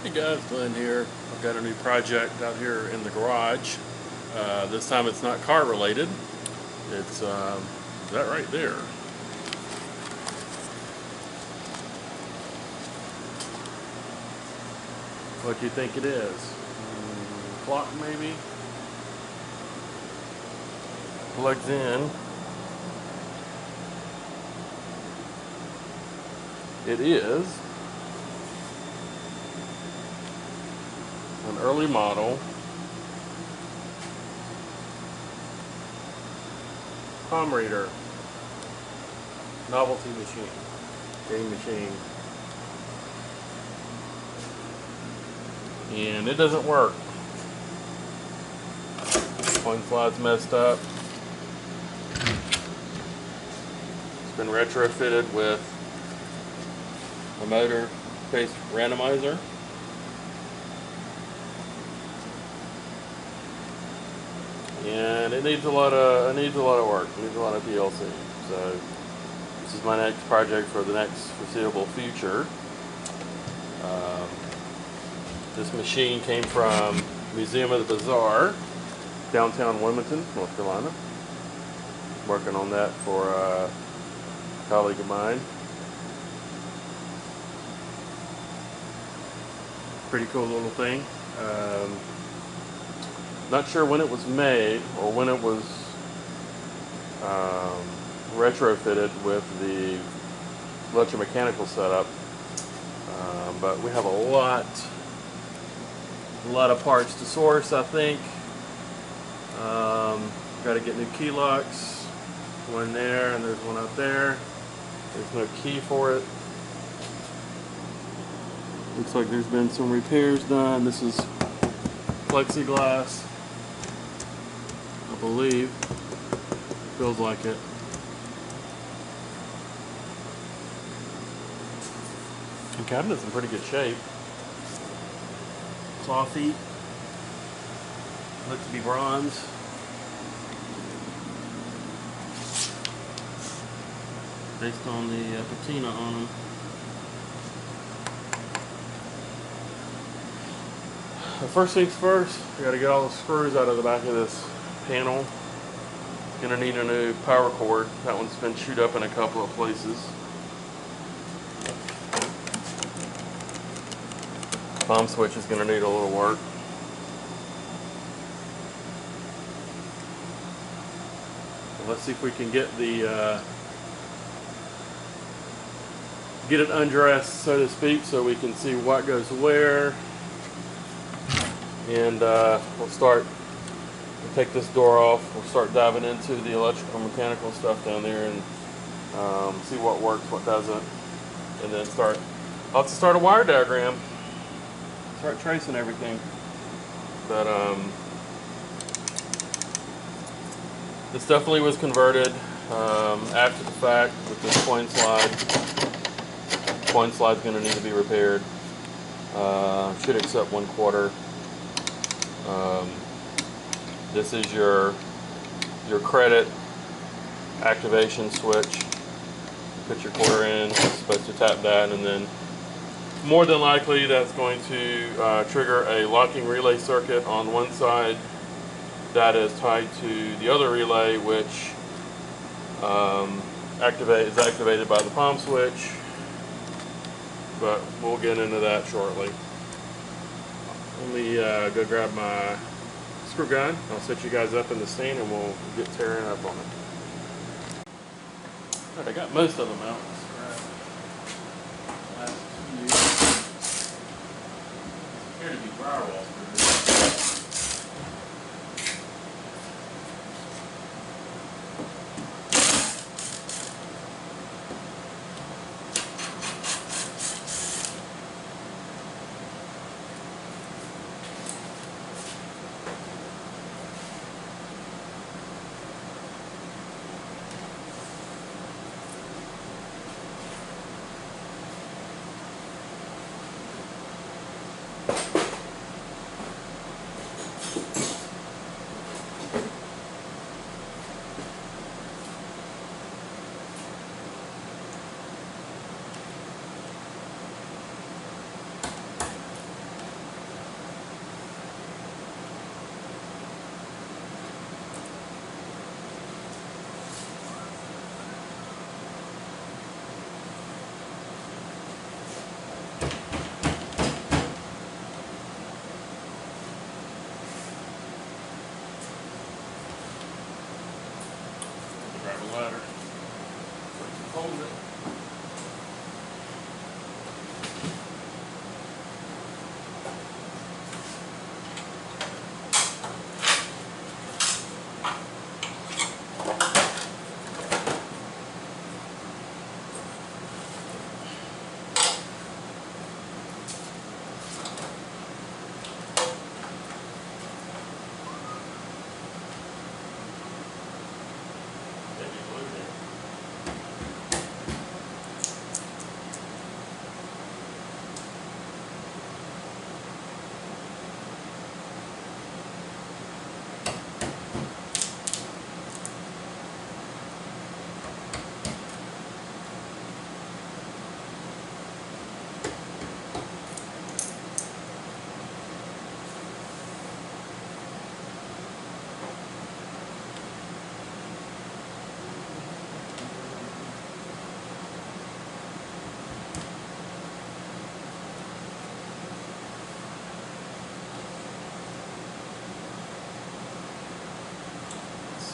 Hey guys, Glenn here. I've got a new project out here in the garage. This time it's not car related. It's that right there. What do you think it is? Clock maybe? Plugs in. It is an early model palm reader novelty machine, game machine, and it doesn't work. Coin slide's messed up. It's been retrofitted with a motor-based randomizer. And it needs a lot of work. It needs a lot of PLC. So this is my next project for the next foreseeable future. This machine came from Museum of the Bazaar, downtown Wilmington, North Carolina. Working on that for a colleague of mine. Pretty cool little thing. Not sure when it was made or when it was retrofitted with the electromechanical setup, but we have a lot of parts to source. I think got to get new key locks. One there, and there's one up there. There's no key for it. Looks like there's been some repairs done. This is plexiglass, I believe. Feels like it. The cabinet's in pretty good shape. Claw feet. Look to be bronze. Based on the patina on them. First things first, we got to get all the screws out of the back of this panel. Gonna need a new power cord. That one's been chewed up in a couple of places. Palm switch is gonna need a little work. Let's see if we can get the get it undressed, so to speak, so we can see what goes where. And we'll take this door off, we'll start diving into the electrical mechanical stuff down there and see what works, what doesn't, and then I'll have to start a wire diagram, start tracing everything. But this definitely was converted after the fact with this coin slide. Coin slide's going to need to be repaired. Should accept 1/4. This is your credit activation switch. Put your quarter in, supposed to tap that, and then more than likely that's going to trigger a locking relay circuit on one side that is tied to the other relay, which is activated by the palm switch, but we'll get into that shortly. Let me go grab my screw gun. I'll set you guys up in the stand and we'll get tearing up on it. Alright, I got most of them out. Last few appear to be drywall screws.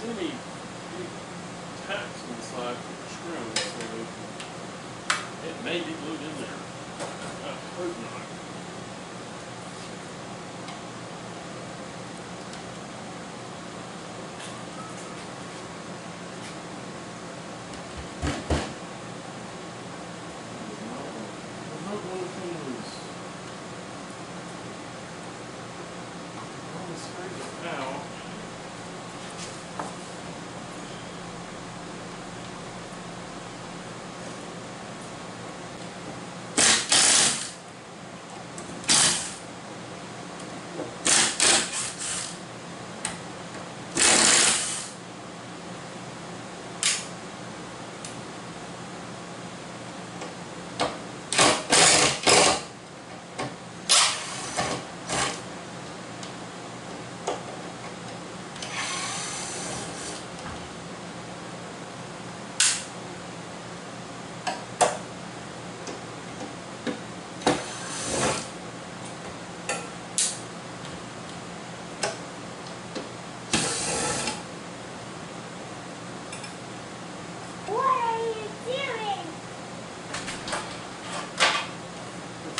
see any tacks inside the screw, so it may be glued in there. I hope not. No glue fingers. All the screws are out.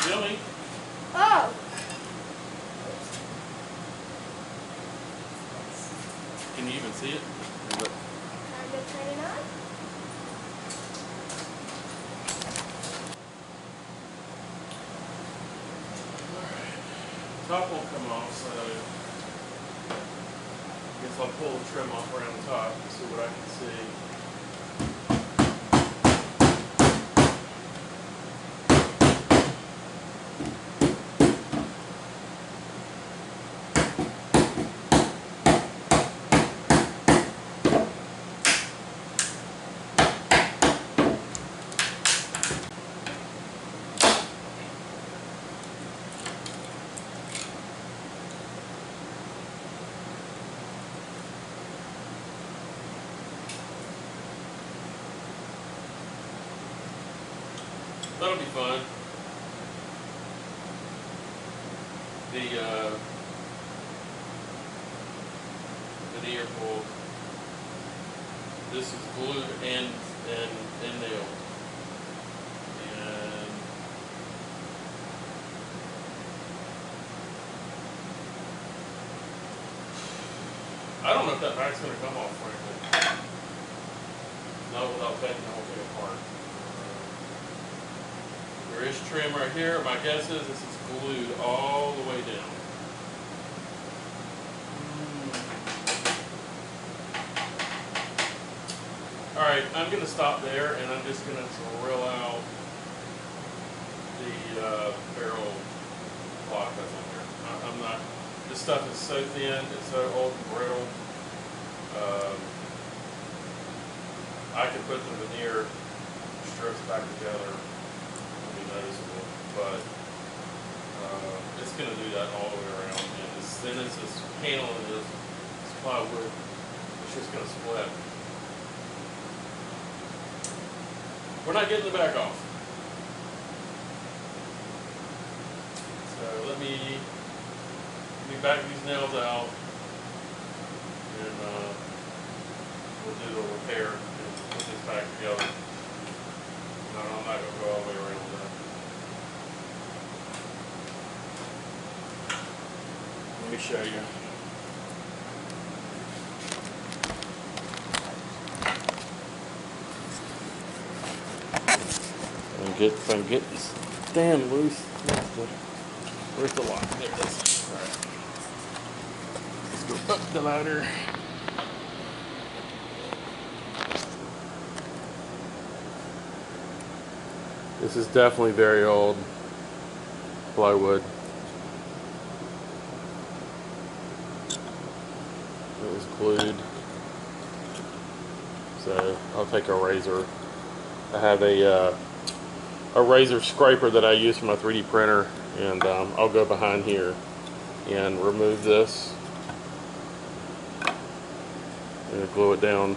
Billy. Oh. Can you even see it? Time to turn it on. Alright. Top won't come off, so I guess I'll pull the trim off around the top and see what I can see. That'll be fun. The veneer pull. This is glued and nailed. And I don't know if that back's going to come off, frankly. Not without taking the whole thing apart. There is trim right here. My guess is this is glued all the way down. Alright, I'm going to stop there and I'm just going to drill out the barrel block that's on there. I'm not, this stuff is so thin, it's so old and brittle. I can put the veneer strips back together. Noticeable, but it's going to do that all the way around. And as thin as this panel is, this plywood, it's just going to split. We're not getting the back off. So let me back these nails out, and we'll do the repair and put this back together. No, I'm not going to go all the way around with that. Let me show you. If I can get this stand loose. Where's the lock? There it is. All right. Let's go up the ladder. This is definitely very old plywood. It was glued. So I'll take a razor. I have a razor scraper that I use for my 3D printer, and I'll go behind here and remove this and glue it down.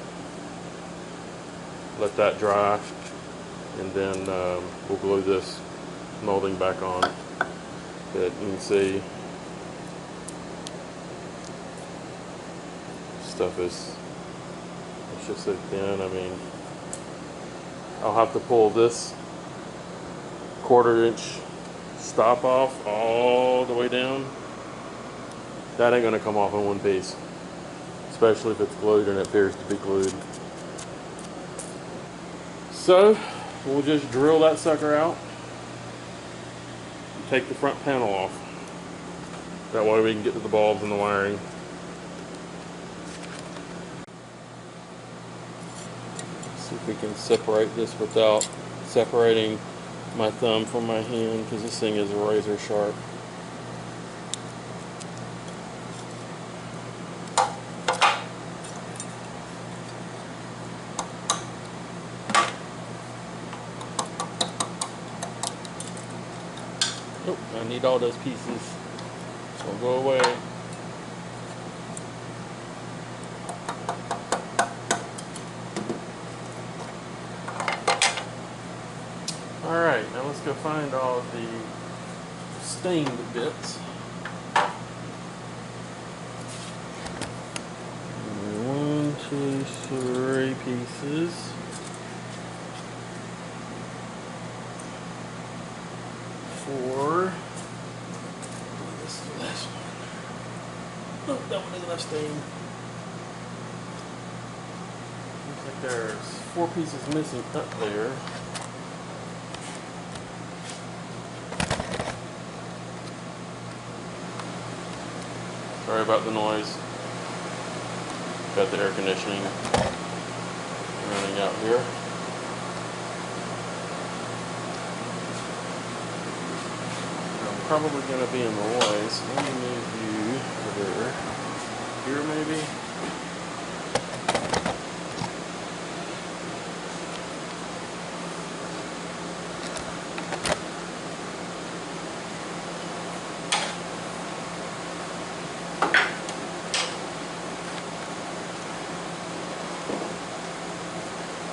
Let that dry, and then we'll glue this molding back on. But you can see stuff is just so thin. I mean, I'll have to pull this 1/4 inch stop off all the way down. That ain't gonna come off in one piece, especially if it's glued, and it appears to be glued. So we'll just drill that sucker out, take the front panel off. That way we can get to the bulbs and the wiring. See if we can separate this without separating my thumb from my hand, because this thing is razor sharp. Oh, I need all those pieces, so go away. Alright, now let's go find all the stained bits. 1, 2, 3 pieces. 4. This is the last one. Oh, that one is enough stain. Looks like there's 4 pieces missing up there. Sorry about the noise. Got the air conditioning running out here. I'm probably going to be in the way, so let me move you over there. Here maybe?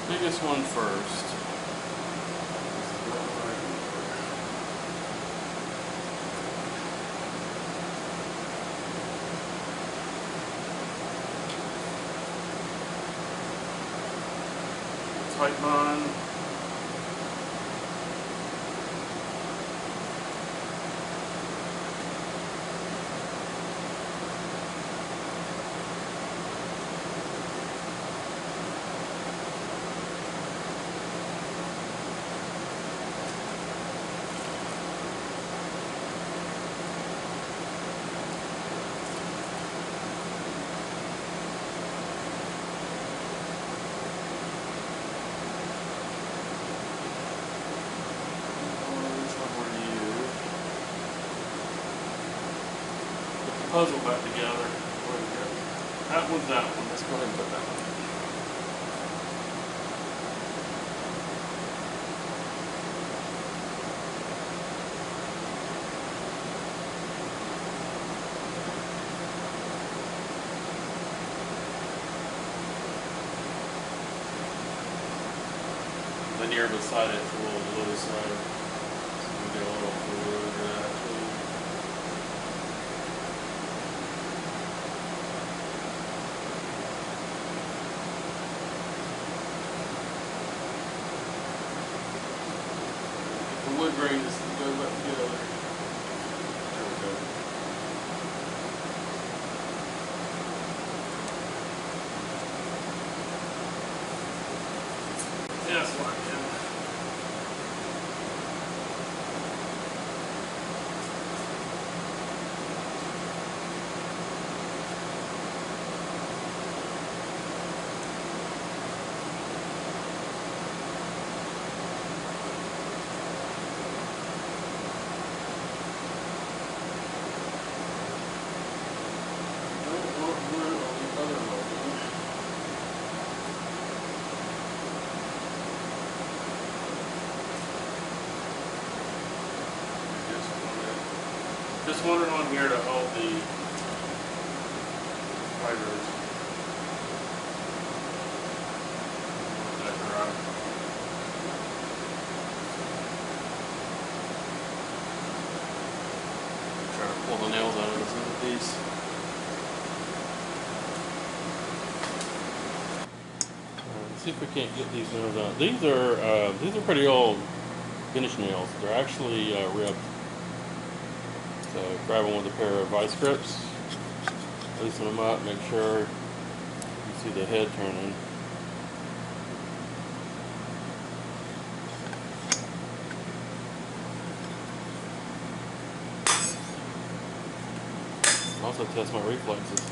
Biggest one first. Tight bond. Puzzle back together. Where we go? That one's that one. Let's go ahead and put that one. Linear beside it's a little loose, so we get a little fluid over that too. The wood grain just goes back together. There we go. Yeah, that's fine, yeah. Just wanted on here to hold the fibers. That's right. Try to pull the nails out of this little piece. see if we can't get these nails out. These are pretty old finish nails. They're actually ribbed. So grab them with a pair of vice grips, loosen them up, make sure you see the head turning. Also test my reflexes.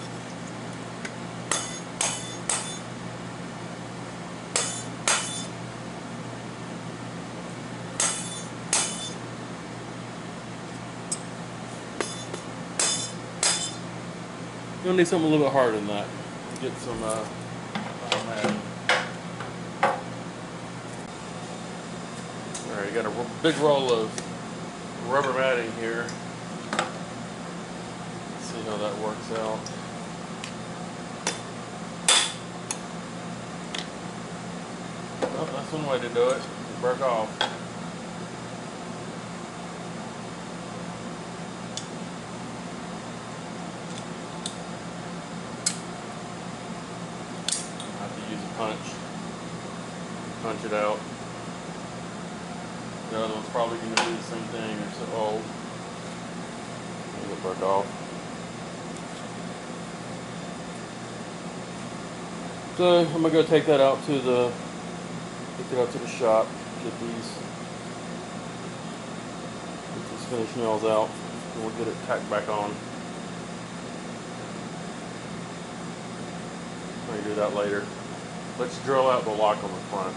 You'll need something a little bit harder than that. Get some matting. Alright, you got a big roll of rubber matting here. Let's see how that works out. Oh, that's one way to do it. It broke off. Punch it out. The other one's probably going to do the same thing. They're so old. It'll break off. So I'm gonna go take that out to the shop. Get these finished nails out, and we'll get it tacked back on. I'm gonna do that later. Let's drill out the lock on the front.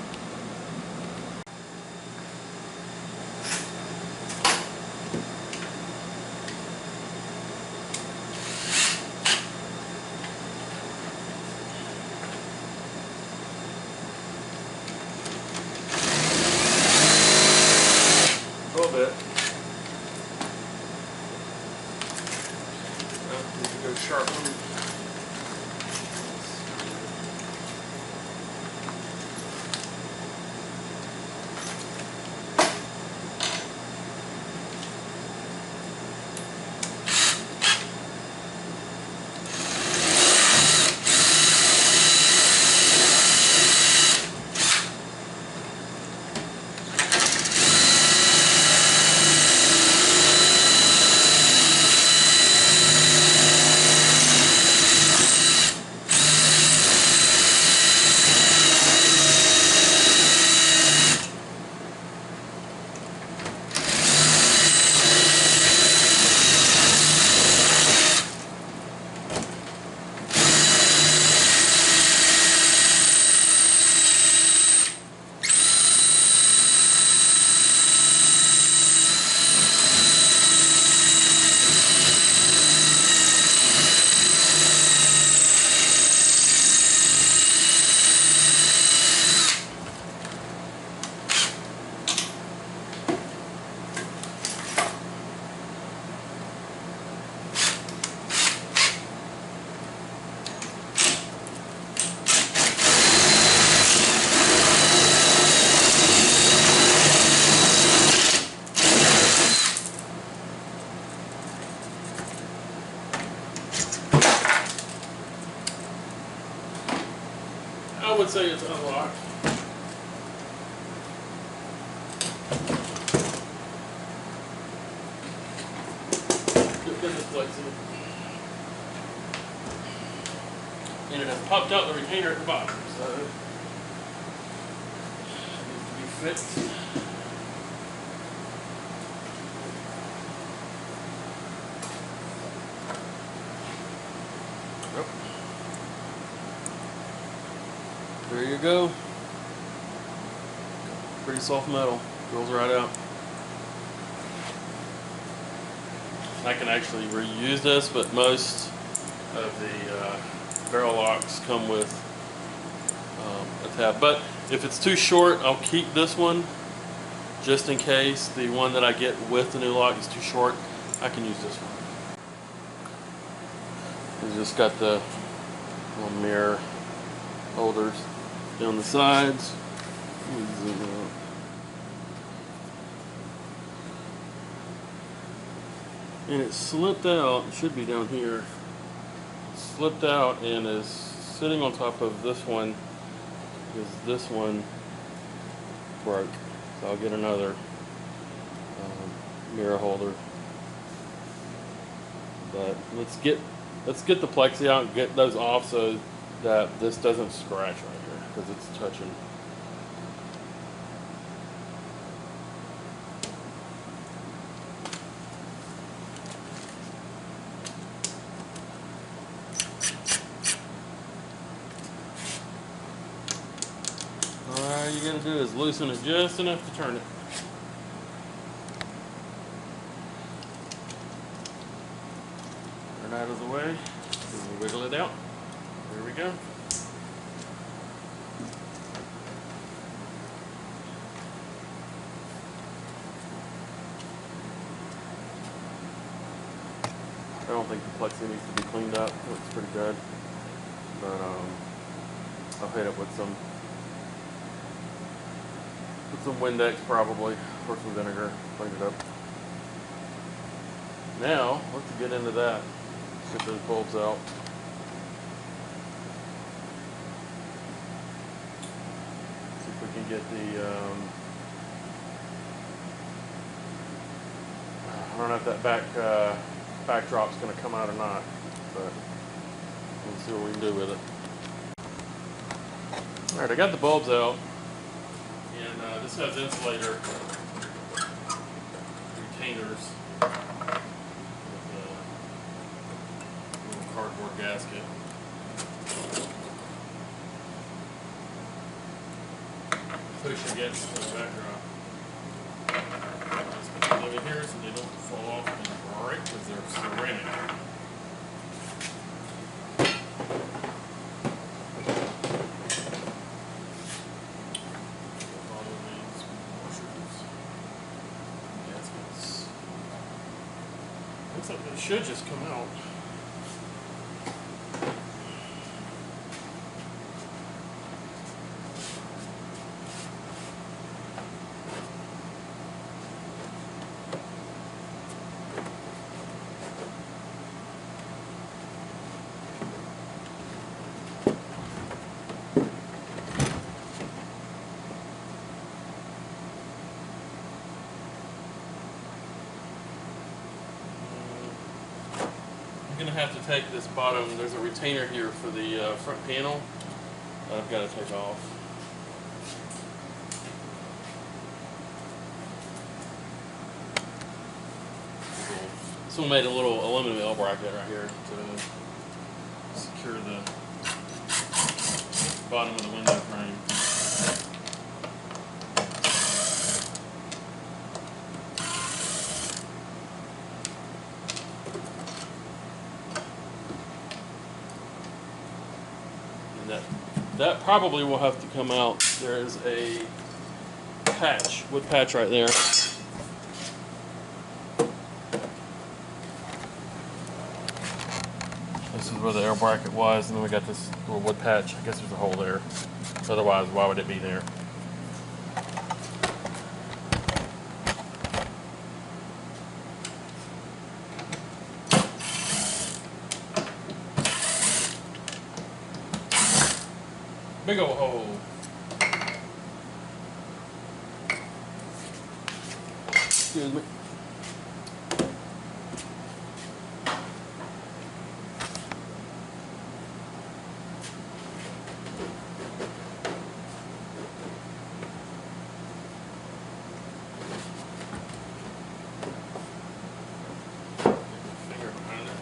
A little bit. Need to go sharpen. I would say it's unlocked. Get this flexing. And it has popped out the retainer at the bottom, so it needs to be fixed. Yep. There you go. Pretty soft metal. Goes right out. I can actually reuse this, but most of the barrel locks come with a tab. But if it's too short, I'll keep this one just in case the one that I get with the new lock is too short. I can use this one. It's just got the little mirror holders down the sides. Zoom out. And it slipped out, it should be down here. It slipped out and is sitting on top of this one is this one broke. So I'll get another mirror holder. But let's get the plexi out and get those off so that this doesn't scratch right here because it's touching. All you gotta do is loosen it just enough to turn it. Turn it out of the way. And wiggle it out. There we go. I don't think the plexi needs to be cleaned up. It looks pretty good. But I'll hit it with some Windex probably, or some vinegar, clean it up. Now, let's get into that. Get those bulbs out. See if we can get the, I don't know if that backdrop's going to come out or not, but we'll see what we can do with it. Alright, I got the bulbs out, and this has insulator retainers with a little cardboard gasket. Push against the backdrop. Just put them over here so they don't fall off and break because they're ceramic. Looks like it should just come out. I'm going to have to take this bottom, there's a retainer here for the front panel that I've got to take off. This one made a little aluminum L bracket right here to secure the bottom of the window frame. That probably will have to come out. There is a patch, wood patch right there. This is where the air bracket was, and then we got this little wood patch. I guess there's a hole there. Otherwise, why would it be there? Big old hole. Excuse me. Finger behind it.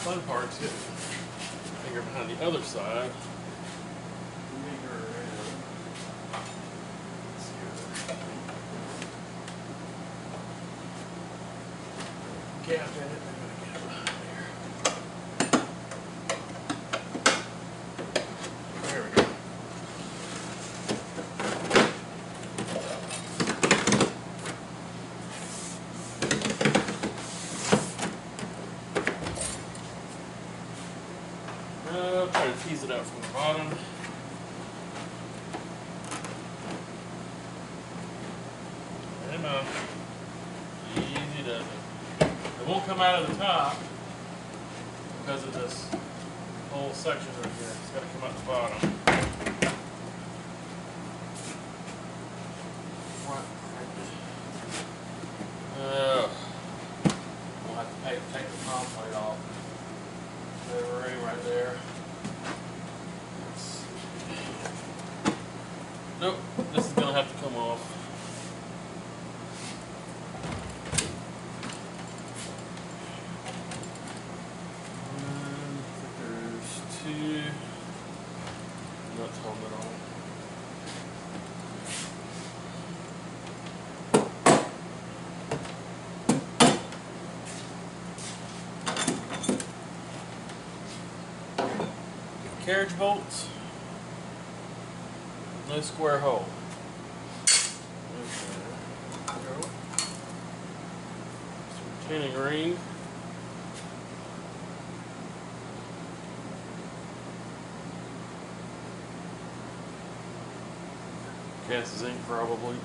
Fun part's getting finger behind the other side. Gap in it. I'm gonna get it behind here. There we go. Try to tease it out from the bottom. And easy does it. It won't come out of the top because of this whole section right here. It's got to come out the bottom. We'll have to take the palm plate off. There's right there. Nope, this is going to have to come off. There's two nuts holding it on. Carriage bolts, no square hole. Okay. Retaining ring. Cast zinc probably.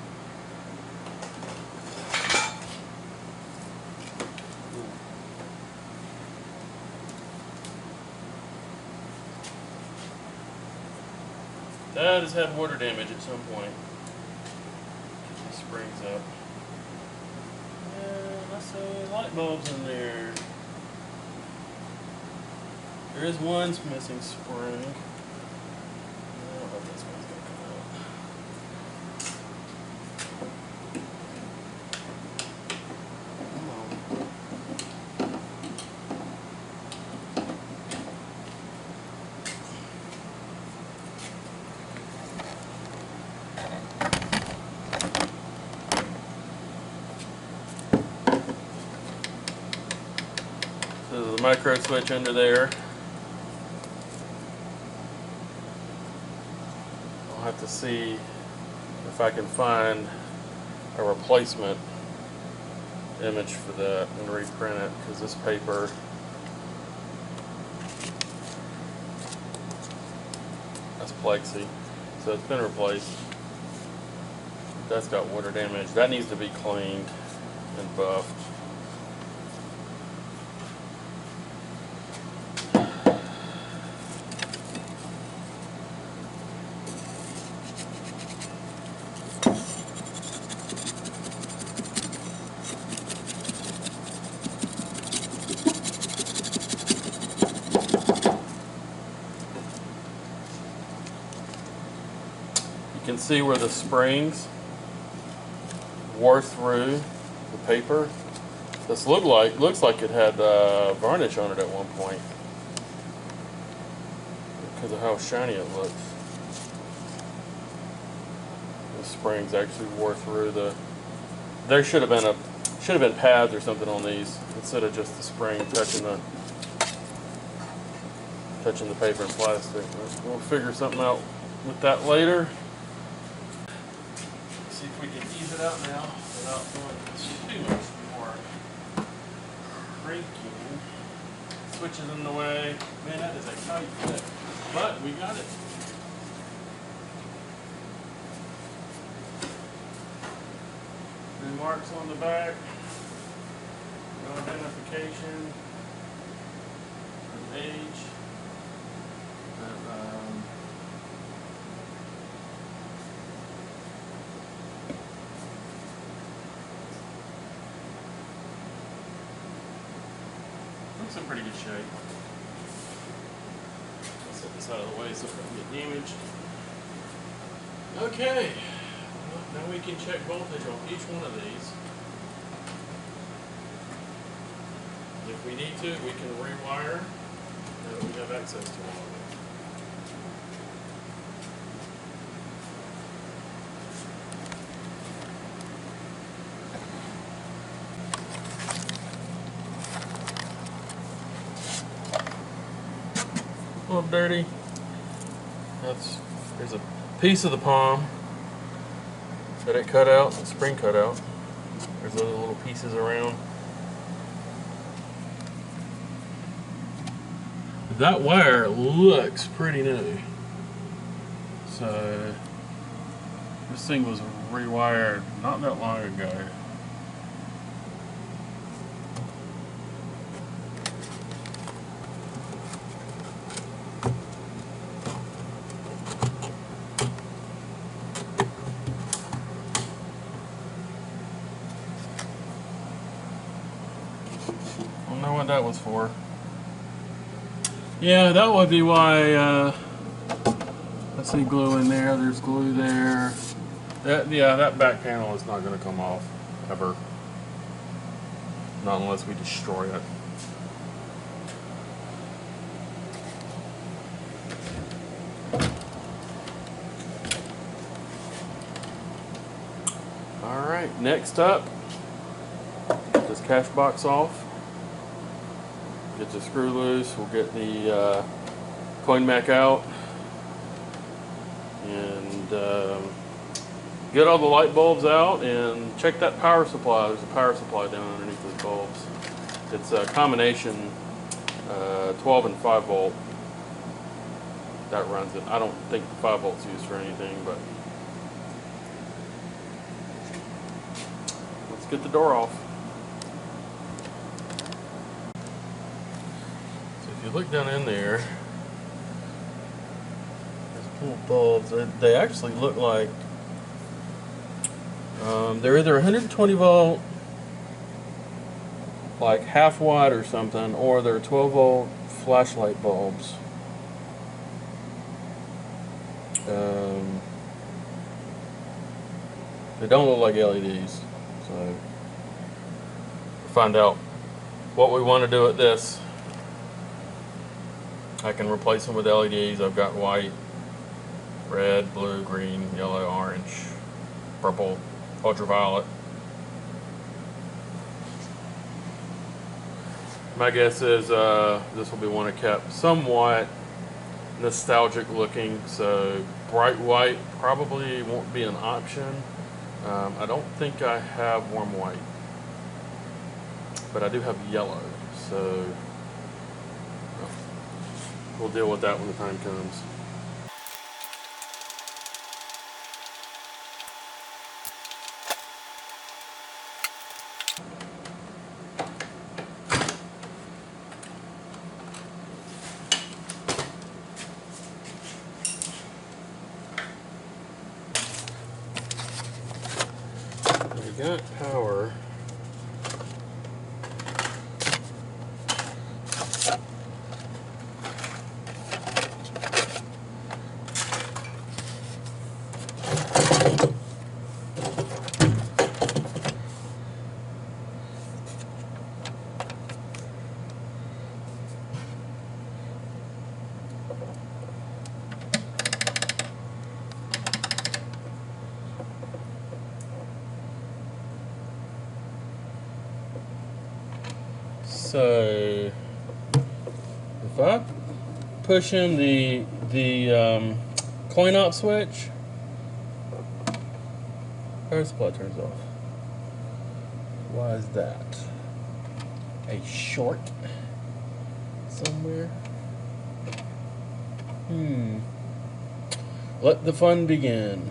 That has had water damage at some point. Get the springs up. And I see light bulbs in there. There is one missing spring. I don't know if this one's going to come out. Come on. So there's a micro switch under there. I'll have to see if I can find a replacement image for that and reprint it, because this paper that's plexi, so it's been replaced. That's got water damage. That needs to be cleaned and buffed. You can see where the springs wore through the paper. This looks like it had varnish on it at one point because of how shiny it looks. The springs actually wore through the. There should have been pads or something on these instead of just the spring touching the paper and plastic. We'll figure something out with that later. See if we can ease it out now without doing too much more cranking. Switches in the way. Man, that is a tight fit. But we got it. New marks on the back. No identification. An age. Looks in pretty good shape. I'll set this out of the way so it doesn't get damaged. Okay, well, now we can check voltage on each one of these. If we need to, we can rewire now that we have access to all of it. A little dirty. There's a piece of the palm that it cut out, the spring cut out. There's other little pieces around. That wire looks pretty new. So this thing was rewired not that long ago. that one's for. Yeah, that would be why. Let's see, glue in there. There's glue there. That back panel is not going to come off ever. Not unless we destroy it. Alright, next up, get this cash box off. Get the screw loose. We'll get the coin mech out. And get all the light bulbs out and check that power supply. There's a power supply down underneath those bulbs. It's a combination 12 and 5 volt that runs it. I don't think 5 volts used for anything, but let's get the door off. So if you look down in there, little bulbs. They actually look like they're either 120 volt, like half watt or something, or they're 12 volt flashlight bulbs. They don't look like LEDs, so find out what we want to do with this. I can replace them with LEDs. I've got white, red, blue, green, yellow, orange, purple, ultraviolet. My guess is this will be one I kept somewhat nostalgic looking, so bright white probably won't be an option. I don't think I have warm white, but I do have yellow, so we'll deal with that when the time comes. We got power. So if I push in the coin op switch, power supply turns off. Why is that? A short somewhere? Let the fun begin.